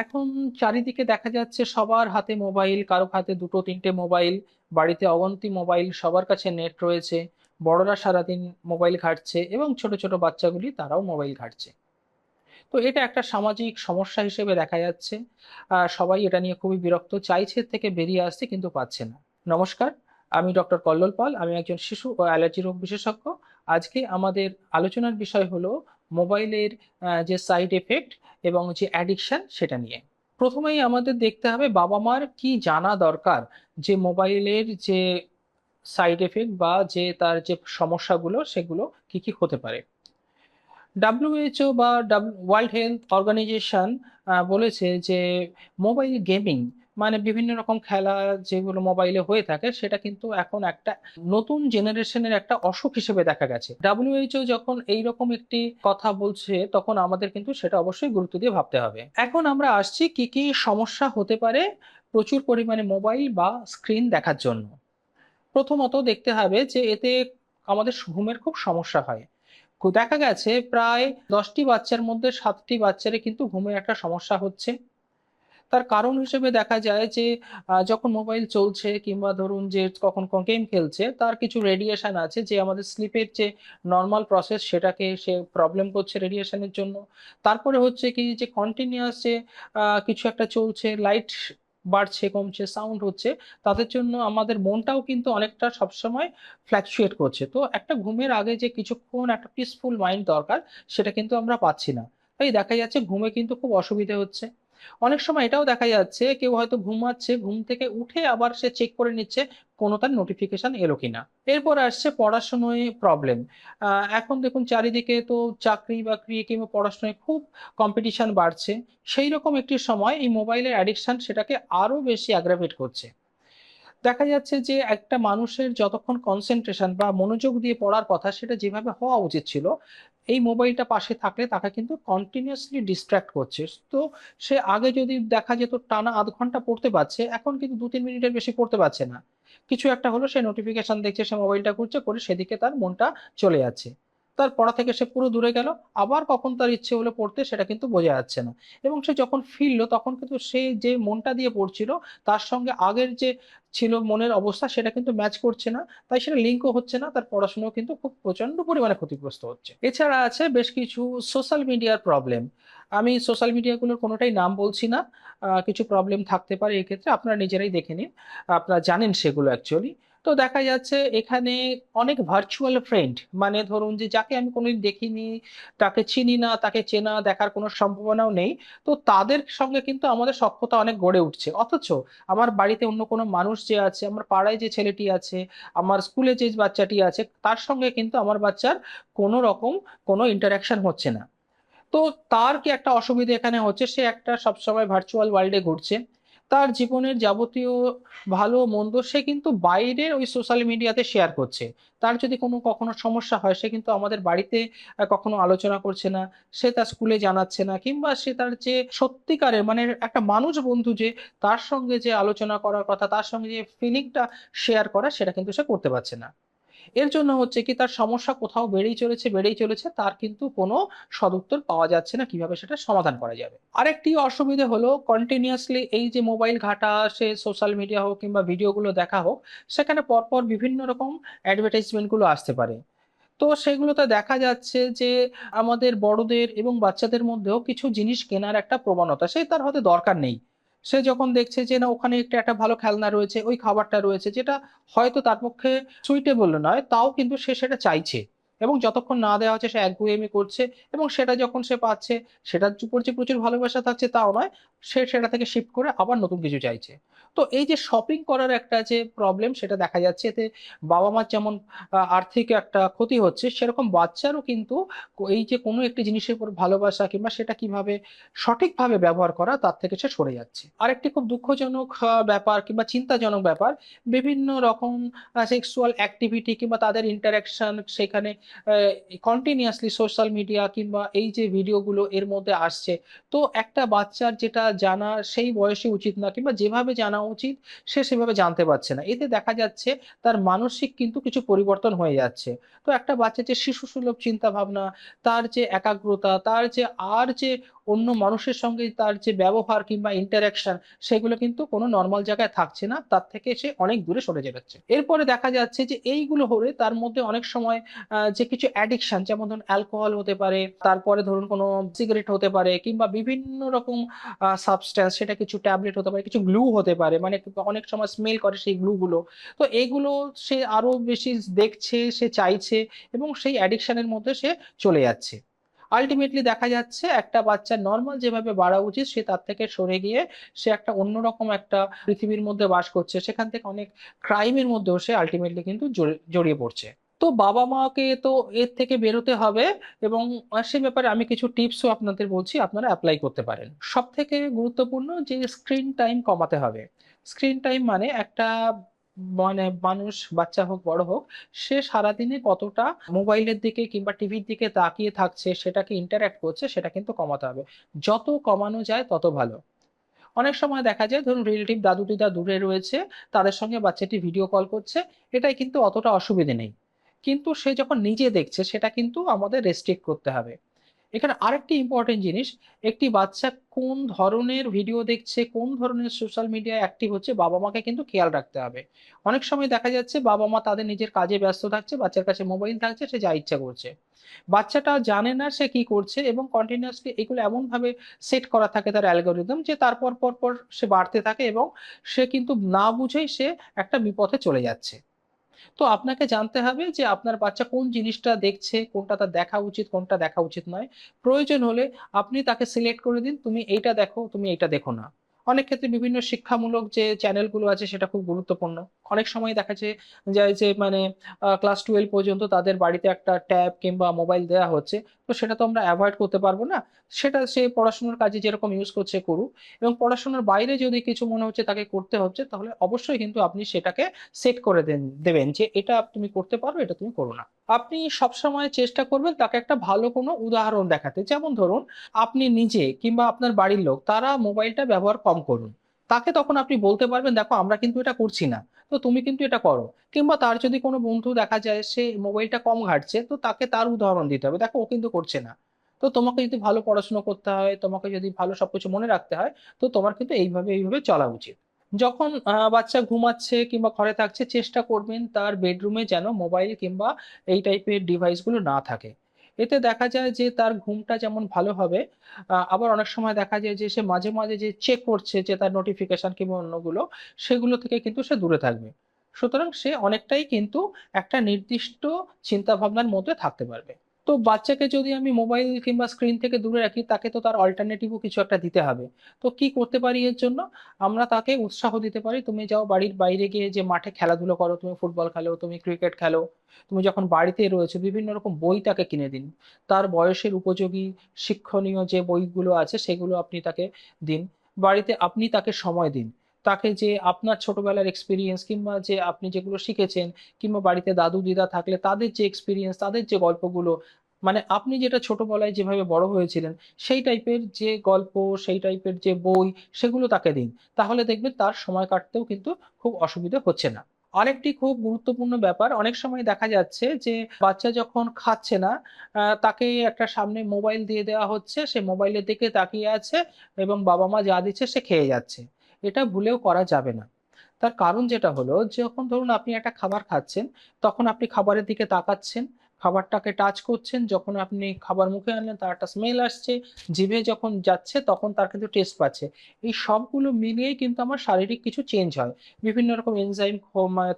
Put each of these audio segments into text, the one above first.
এখন চারিদিকে দেখা যাচ্ছে সবার হাতে মোবাইল, কারো হাতে দুটো তিনটে মোবাইল, বাড়িতে অগন্তি মোবাইল, সবার কাছে নেট রয়েছে। বড়রা সারাদিন মোবাইল ঘাঁটছে এবং ছোট ছোট বাচ্চাগুলি তারাও মোবাইল ঘাঁটছে। তো এটা একটা সামাজিক সমস্যা হিসেবে দেখা যাচ্ছে। সবাই এটা নিয়ে খুবই বিরক্ত, চাইছে এর থেকে বেরিয়ে আসতে কিন্তু পাচ্ছে না। নমস্কার, আমি ডক্টর কল্লোল পাল, আমি একজন শিশু ও অ্যালার্জি রোগ বিশেষজ্ঞ। আজকে আমাদের আলোচনার বিষয় হলো মোবাইলের যে সাইড এফেক্ট এবং যে অ্যাডিকশন সেটা নিয়ে। প্রথমেই আমাদের দেখতে হবে বাবা মার কি জানা দরকার যে মোবাইলের যে সাইড এফেক্ট বা যে তার যে সমস্যাগুলো সেগুলো কি কি হতে পারে। ডাব্লিউএইচও বা ওয়ার্ল্ড হেলথ অর্গানাইজেশন বলেছে যে মোবাইল গেমিং মানে বিভিন্ন রকম খেলা যেগুলো মোবাইলে হয়ে থাকে সেটা কিন্তু এখন একটা নতুন জেনারেশনের একটা অসুখ হিসেবে দেখা গেছে। ডাব্লিউএইচও যখন এইরকম একটি কথা বলছে তখন আমাদের কিন্তু সেটা অবশ্যই গুরুত্ব দিয়ে ভাবতে হবে। এখন আমরা আসছি কি কি সমস্যা হতে পারে প্রচুর পরিমাণে মোবাইল বা স্ক্রিন দেখার জন্য। প্রথমত দেখতে হবে যে এতে আমাদের ঘুমের খুব সমস্যা হয়। দেখা গেছে প্রায় ১০টি বাচ্চার মধ্যে ৭টি বাচ্চারই কিন্তু ঘুমের একটা সমস্যা হচ্ছে। তার কারণ হিসেবে দেখা যায় যে যখন মোবাইল চলছে কিংবা ধরুন যে কখন গেম খেলছে তার কিছু রেডিয়েশন আছে যে আমাদের স্লিপের যে নরমাল প্রসেস সেটাকে সে প্রবলেম করছে রেডিয়েশনের জন্য। তারপরে হচ্ছে কি যে কন্টিনিউয়াস যে কিছু একটা চলছে, লাইট বাড়ছে, কমছে, সাউন্ড হচ্ছে, তাদের জন্য আমাদের মনটাও কিন্তু অনেকটা সবসময় ফ্ল্যাকচুয়েট করছে। তো একটা ঘুমের আগে যে কিছুক্ষণ একটা পিসফুল মাইন্ড দরকার সেটা কিন্তু আমরা পাচ্ছি না। তাই দেখা যাচ্ছে ঘুমে কিন্তু খুব অসুবিধে হচ্ছে। অনেক সময় এটাও দেখা যাচ্ছে কেউ হয়তো ঘুমাচ্ছে, ঘুম থেকে উঠে আবার সে চেক করে নিচ্ছে কোনো তার নোটিফিকেশন এলো কিনা। এরপর আসছে পড়াশোনায় প্রবলেম। এখন দেখুন চারিদিকে তো চাকরি বাকরি কিংবা পড়াশোনায় খুব কম্পিটিশন বাড়ছে। সেই রকম একটি সময় এই মোবাইলের অ্যাডিকশন সেটাকে আরো বেশি অ্যাগ্রাভেট করছে। দেখা যাচ্ছে যে একটা মানুষের যতক্ষণ কনসেন্ট্রেশন বা মনোযোগ দিয়ে পড়ার কথা সেটা যেভাবে হওয়া উচিত ছিল, এই মোবাইলটা পাশে থাকলে তাকে কিন্তু কন্টিনিউয়াসলি ডিস্ট্রাক্ট করছে। তো সে আগে যদি দেখা যেত টানা ০.৫ ঘন্টা পড়তে পারছে, এখন কিন্তু ২-৩ মিনিটের বেশি পড়তে পারছে না। কিছু একটা হলো সে নোটিফিকেশন দেখছে, সে মোবাইলটা ঘুরছে, করে সেদিকে তার মনটা চলে যাচ্ছে। তার পড়া থেকে সে পুরো দূরে গেল। আবার কখন তার ইচ্ছে হলো পড়তে সেটা কিন্তু বোঝা যাচ্ছে না। এবং সে যখন ফিরল তখন কিন্তু সে যে মনটা দিয়ে পড়ছিল তার সঙ্গে আগের যে ছিল মনের অবস্থা সেটা কিন্তু ম্যাচ করছে না। তাই সেটা লিঙ্কও হচ্ছে না। তার পড়াশোনাও কিন্তু খুব প্রচন্ড পরিমাণে ক্ষতিগ্রস্ত হচ্ছে। এছাড়া আছে বেশ কিছু সোশ্যাল মিডিয়ার প্রবলেম। আমি সোশ্যাল মিডিয়া গুলোর কোনটাই নাম বলছি না। কিছু প্রবলেম থাকতে পারে এক্ষেত্রে আপনারা নিজেরাই দেখে নিন। আপনারা জানেন সেগুলো অ্যাকচুয়ালি। তো দেখা যাচ্ছে এখানে অনেক ভার্চুয়াল ফ্রেন্ড মানে ধরুন যে যাকে আমি কোনোদিন দেখিনি, তাকে চিনি না, তাকে চেনা দেখার কোনো সম্ভাবনাও নেই। তো তাদের সঙ্গে কিন্তু আমাদের সখ্যতা অনেক গড়ে উঠছে। অথচ আমার বাড়িতে অন্য কোনো মানুষ যে আছে, আমার পাড়ায় যে ছেলেটি আছে, আমার স্কুলে যে বাচ্চাটি আছে, তার সঙ্গে কিন্তু আমার বাচ্চার কোনো রকম কোনো ইন্টারাকশন হচ্ছে না। তো তার কি একটা অসুবিধা এখানে হচ্ছে, সে একটা সবসময় ভার্চুয়াল ওয়ার্ল্ডে ঘুরছে। তার জীবনের যাবতীয় ভালো মন্দ সে কিন্তু বাইরে ওই সোশ্যাল মিডিয়াতে শেয়ার করছে। তার যদি কোনো কখনো সমস্যা হয় সে কিন্তু আমাদের বাড়িতে কখনো আলোচনা করছে না। সে তার স্কুলে জানাচ্ছে না কিংবা সে তার যে সত্যিকারের মানে একটা মানুষ বন্ধু যে তার সঙ্গে যে আলোচনা করার কথা, তার সঙ্গে যে ফিলিংটা শেয়ার করা সেটা কিন্তু সে করতে পারছে না। এর জন্য হচ্ছে কি তার সমস্যা কোথাও বেড়েই চলেছে, বেড়েই চলেছে। তার কিন্তু কোনো সদুত্তর পাওয়া যাচ্ছে না কিভাবে সেটা সমাধান করা যাবে। আরেকটি অসুবিধে হলো কন্টিনিউয়াসলি এই যে মোবাইল ঘাঁটা, সে সোশ্যাল মিডিয়া হোক কিংবা ভিডিওগুলো দেখা হোক, সেখানে পরপর বিভিন্ন রকম অ্যাডভার্টাইজমেন্ট গুলো আসতে পারে। তো সেগুলোতে দেখা যাচ্ছে যে আমাদের বড়দের এবং বাচ্চাদের মধ্যেও কিছু জিনিস কেনার একটা প্রবণতা। সে তার হয়তো দরকার নেই। সে যখন দেখছে যে না ওখানে একটা ভালো খেলনা রয়েছে, ওই খাবারটা রয়েছে যেটা হয়তো তার পক্ষে সুইটেবল নয়, তাও কিন্তু সে সেটা চাইছে। এবং যতক্ষণ না দেওয়া হচ্ছে সে একগুঁয়েমি করছে এবং সেটা যখন সে পাচ্ছে সেটার উপর যে প্রচুর ভালোবাসা থাকছে তাও নয়। সে সেটা থেকে শিফট করে আবার নতুন কিছু চাইছে। তো এই যে শপিং করার একটা যে প্রবলেম সেটা দেখা যাচ্ছে এতে বাবা-মার যেমন আর্থিক একটা ক্ষতি হচ্ছে, সেরকম বাচ্চারও কিন্তু এই যে কোনো একটি জিনিসের উপর ভালোবাসা কিংবা সেটা কিভাবে সঠিকভাবে ব্যবহার করা তার থেকে সে সরে যাচ্ছে। আরেকটি খুব দুঃখজনক ব্যাপার কিংবা চিন্তাজনক ব্যাপার, বিভিন্ন রকম সেক্সুয়াল অ্যাক্টিভিটি কিংবা তাদের ইন্টারেকশন সেখানে কন্টিনিউয়াসলি সোশ্যাল মিডিয়া কিংবা এই যে ভিডিওগুলো এর মধ্যে আসছে। তো একটা বাচ্চার যেটা জানা সেই বয়সে উচিত না কিংবা যেভাবে জানা উচিত সে সেভাবে জানতে পারছে না। এতে দেখা যাচ্ছে তার মানসিক কিন্তু কিছু পরিবর্তন হয়ে যাচ্ছে। তো একটা বাচ্চার যে শিশুসুলভ চিন্তাভাবনা, তার যে একাগ্রতা, তার যে আর যে অন্য মানুষের সঙ্গে তার যে ব্যবহার কিংবা ইন্টারাকশন, সেগুলো কিন্তু কোনো নরমাল জায়গায় থাকছে না। তার থেকে সে অনেক দূরে সরে যাচ্ছে। এরপরে দেখা যাচ্ছে যে এইগুলো হলে তার মধ্যে অনেক সময় যে কিছু অ্যাডিকশন, যেমন ধরুন অ্যালকোহল হতে পারে, তারপরে ধরুন কোনো সিগারেট হতে পারে, কিংবা বিভিন্ন রকম সাবস্ট্যান্স, সেটা কিছু ট্যাবলেট হতে পারে, কিছু গ্লু হতে পারে, মানে অনেক সময় স্মেল করে সেই গ্লু গুলো। তো এইগুলো সে আরো বেশি দেখছে, সে চাইছে, এবং সেই অ্যাডিকশনের মধ্যে সে চলে যাচ্ছে। আলটিমেটলি দেখা যাচ্ছে একটা বাচ্চা নর্মাল যেভাবে বাড়া উচিত সে তার থেকে সরে গিয়ে সে একটা অন্যরকম একটা পৃথিবীর মধ্যে বাস করছে, সেখান থেকে অনেক ক্রাইমের মধ্যেও সে আলটিমেটলি কিন্তু জড়িয়ে পড়ছে। তো বাবা মাকে তো এর থেকে বেরোতে হবে, এবং সে ব্যাপারে আমি কিছু টিপসও আপনাদের বলছি, আপনারা অ্যাপ্লাই করতে পারেন। সব থেকে গুরুত্বপূর্ণ যে স্ক্রিন টাইম কমাতে হবে। স্ক্রিন টাইম মানে একটা, মানে মানুষ বাচ্চা হোক বড় হোক, সে সারাদিনে কতটা মোবাইলের দিকে কিংবা টিভির দিকে তাকিয়ে থাকছে, সেটাকে ইন্টারঅ্যাক্ট করছে, সেটা কিন্তু কমাতে হবে। যত কমানো যায় তত ভালো। অনেক সময় দেখা যায় ধরুন রিলেটিভ দাদু দিদা দূরে রয়েছে, তাদের সঙ্গে বাচ্চাটি ভিডিও কল করছে, এটাই কিন্তু অতটা অসুবিধে নেই। কিন্তু সে যখন নিজে দেখছে সেটা কিন্তু আমাদের রেস্ট্রিক্ট করতে হবে। এখানে আরেকটি ইম্পর্টেন্ট জিনিস, একটি বাচ্চা কোন ধরনের ভিডিও দেখছে, কোন ধরনের সোশ্যাল মিডিয়ায় অ্যাক্টিভ হচ্ছে, বাবা মাকে কিন্তু খেয়াল রাখতে হবে। অনেক সময় দেখা যাচ্ছে বাবা মা তাদের নিজের কাজে ব্যস্ত থাকছে, বাচ্চার কাছে মোবাইল থাকছে, সে যা ইচ্ছা করছে। বাচ্চাটা জানে না সে কি করছে, এবং কন্টিনিউয়াসলি এগুলো এমন ভাবে সেট করা থাকে তার অ্যালগরিদম, যে তারপর পর সে বাড়তে থাকে, এবং সে কিন্তু না বুঝেই সে একটা বিপথে চলে যাচ্ছে। তো আপনাকে জানতে হবে যে আপনার বাচ্চা কোন জিনিসটা দেখছে, কোনটা তার দেখা উচিত, কোনটা দেখা উচিত নয়। প্রয়োজন হলে আপনি তাকে সিলেক্ট করে দিন, তুমি এইটা দেখো, তুমি এইটা দেখো না। অনেক ক্ষেত্রে বিভিন্ন শিক্ষামূলক যে চ্যানেলগুলো আছে সেটা খুব গুরুত্বপূর্ণ। অনেক সময় দেখা যায় যে মানে ক্লাস 12 পর্যন্ত তাদের বাড়িতে একটা ট্যাব কিংবা মোবাইল দেয়া হচ্ছে। তো সেটা তো আমরা এভয়েড করতে পারব না। সেটা সে পড়াশোনার কাজে যেরকম ইউজ করছে করুক, এবং পড়াশোনার বাইরে যদি কিছু মনে হচ্ছে তাকে করতে হচ্ছে, তাহলে অবশ্যই কিন্তু আপনি সেটাকে সেট করে দেবেন যে এটা তুমি করতে পারো, এটা তুমি করো না। আপনি সবসময় চেষ্টা করবেন তাকে একটা ভালো কোনো উদাহরণ দেখাতে। যেমন ধরুন আপনি নিজে কিংবা আপনার বাড়ির লোক তারা মোবাইলটা ব্যবহার কম করুন। তাকে তখন আপনি বলতে পারবেন, দেখো আমরা কিন্তু এটা করছি না, তো তুমি কিন্তু এটা করো। কিংবা তার যদি কোনো বন্ধু দেখা যায় সে মোবাইলটা কম ঘাঁটছে, তো তাকে তার উদাহরণ দিতে হবে, দেখো ও কিন্তু করছে না। তো তোমাকে যদি ভালো পড়াশোনা করতে হয়, তোমাকে যদি ভালো সবকিছু মনে রাখতে হয়, তো তোমার কিন্তু এইভাবে চলা উচিত। যখন বাচ্চা ঘুমাচ্ছে কিংবা ঘরে থাকছে, চেষ্টা করবেন তার বেডরুমে যেন মোবাইল কিংবা এই টাইপের ডিভাইস গুলো না থাকে। এতে দেখা যায় যে তার ঘুমটা যেমন ভালো হবে, আবার অনেক সময় দেখা যায় যে সে মাঝে মাঝে যে চেক করছে যে তার নোটিফিকেশন কিংবা অন্যগুলো, সেগুলো থেকে কিন্তু সে দূরে থাকবে। সুতরাং সে অনেকটাই কিন্তু একটা নির্দিষ্ট চিন্তাভাবনার মধ্যে থাকতে পারবে। তো বাচ্চাকে যদি আমি মোবাইল কিংবা স্ক্রিন থেকে দূরে রাখি, তাকে তো তার অল্টারনেটিভও কিছু একটা দিতে হবে। তো কি করতে পারি এর জন্য? আমরা তাকে উৎসাহ দিতে পারি, তুমি যাও বাড়ির বাইরে গিয়ে যে মাঠে খেলাধুলো করো, তুমি ফুটবল খেলো, তুমি ক্রিকেট খেলো। তুমি যখন বাড়িতে রয়েছো বিভিন্ন রকম বই তাকে কিনে দিন। তার বয়সের উপযোগী শিক্ষণীয় যে বইগুলো আছে সেগুলো আপনি তাকে দিন। বাড়িতে আপনি তাকে সময় দিন। তাকে যে আপনার ছোটবেলার এক্সপেরিয়েন্স কিংবা যে আপনি যেগুলো শিখেছেন, কিংবা বাড়িতে দাদু দিদা থাকলে তাদের যে এক্সপেরিয়েন্স, তাদের যে গল্পগুলো, মানে আপনি যেটা ছোটবেলায় যেভাবে বড় হয়েছিলেন, সেই টাইপের যে গল্প, সেই টাইপের যে বই, সেগুলো তাকে দিন। তাহলে দেখবেন তার সময় কাটতেও কিন্তু খুব অসুবিধা হচ্ছে না। আরেকটি খুব গুরুত্বপূর্ণ ব্যাপার, অনেক সময় দেখা যাচ্ছে যে বাচ্চা যখন খাচ্ছে না, তাকে একটা সামনে মোবাইল দিয়ে দেওয়া হচ্ছে, সে মোবাইলের দিকে তাকিয়ে আছে, এবং বাবা মা যা দিচ্ছে সে খেয়ে যাচ্ছে। এটা ভুলেও করা যাবে না। তার কারণ যেটা হলো, যখন ধরুন আপনি একটা খাবার খাচ্ছেন, তখন আপনি খাবারের দিকে তাকাচ্ছেন, খাবারটাকে টাচ করছেন, যখন আপনি খাবার মুখে আনলেন তার একটা স্মেল আসছে, জিভে যখন যাচ্ছে তখন তার কিন্তু টেস্ট পাচ্ছে। এই সবগুলো মিলিয়েই কিন্তু আমার শারীরিক কিছু চেঞ্জ হয়। বিভিন্ন রকম এনজাইম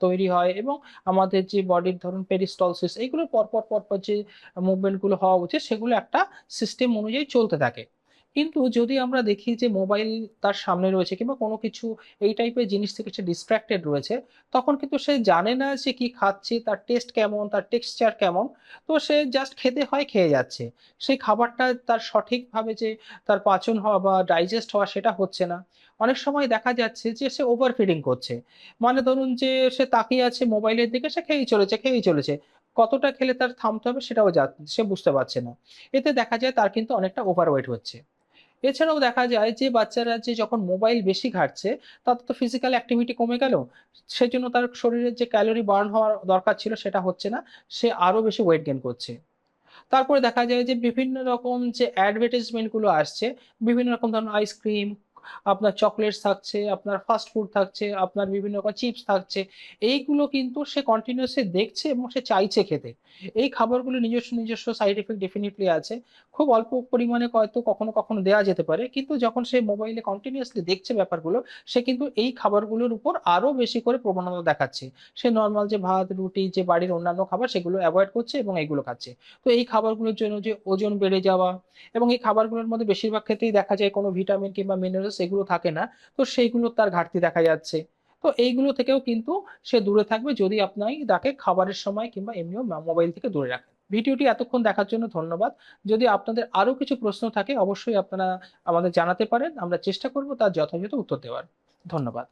তৈরি হয়, এবং আমাদের যে বডির ধরুন পেরিস্টলসিস, এগুলো পরপর যে মুভমেন্ট গুলো হওয়া উচিত সেগুলো একটা সিস্টেম অনুযায়ী চলতে থাকে। কিন্তু যদি আমরা দেখি যে মোবাইল তার সামনে রয়েছে কিংবা কোনো কিছু এই টাইপের জিনিস থেকে সে ডিস্ট্রাক্টেড রয়েছে, তখন কিন্তু সে জানে না সে কি খাচ্ছে, তার টেস্ট কেমন, তার টেক্সচার কেমন। তো সে জাস্ট খেতে হয় খেয়ে যাচ্ছে। সেই খাবারটা তার সঠিকভাবে যে তার পাচন হওয়া বা ডাইজেস্ট হওয়া সেটা হচ্ছে না। অনেক সময় দেখা যাচ্ছে যে সে ওভার ফিডিং করছে। মানে ধরুন যে সে তাকিয়ে আছে মোবাইলের দিকে, সে খেয়েই চলেছে। কতটা খেলে তার থামতে হবে সেটাও সে বুঝতে পারছে না। এতে দেখা যায় তার কিন্তু অনেকটা ওভারওয়েট হচ্ছে। এছাড়াও দেখা যায় যে বাচ্চারা যে যখন মোবাইল বেশি ঘাঁটছে, তাদের তো ফিজিক্যাল অ্যাক্টিভিটি কমে গেল। সেজন্য তার শরীরের যে ক্যালোরি বার্ন হওয়ার দরকার ছিল সেটা হচ্ছে না। সে আরো বেশি ওয়েট গেইন করছে। তারপরে দেখা যায় যে বিভিন্ন রকম যে অ্যাডভার্টাইজমেন্ট গুলো আসছে, বিভিন্ন রকম ধরুন আইসক্রিম, আপনার চকোলেটস থাকছে, আপনার ফাস্ট ফুড থাকছে, আপনার বিভিন্ন রকম চিপস থাকছে। এইগুলো কিন্তু সে কন্টিনিউয়াসলি দেখছে এবং সে চাইছে খেতে। এই খাবারগুলো নিজস্ব সাইড ইফেক্ট ডেফিনিটলি আছে। খুব অল্প পরিমাণে হয়তো কখনো দেয়া যেতে পারে। কিন্তু যখন সে মোবাইলে কন্টিনিউয়াসলি দেখছে ব্যাপারগুলো, সে কিন্তু এই খাবারগুলোর উপর আরো বেশি করে প্রবণতা দেখাচ্ছে। সে নরমাল যে ভাত, রুটি, যে বাড়ির অন্যান্য খাবার সেগুলো এভয়েড করছে এবং এগুলো খাচ্ছে। তো এই খাবারগুলোর জন্য যে ওজন বেড়ে যাওয়া, এবং এই খাবারগুলোর মধ্যে বেশিরভাগ ক্ষেত্রেই দেখা যায় কোনো ভিটামিন কিংবা মিনারেলস এগুলো থাকে না। তো সেইগুলোর তার ঘাটতি দেখা যাচ্ছে। তো এইগুলো থেকেও কিন্তু সে দূরে থাকবে যদি আপনি তাকে খাবারের সময় কিংবা এমনিও মোবাইল থেকে দূরে রাখেন। ভিডিওটি এতক্ষণ দেখার জন্য ধন্যবাদ। যদি আপনাদের আরো কিছু প্রশ্ন থাকে অবশ্যই আপনারা আমাদের জানাতে পারেন। আমরা চেষ্টা করব তার যথাযথ উত্তর দেওয়ার। ধন্যবাদ।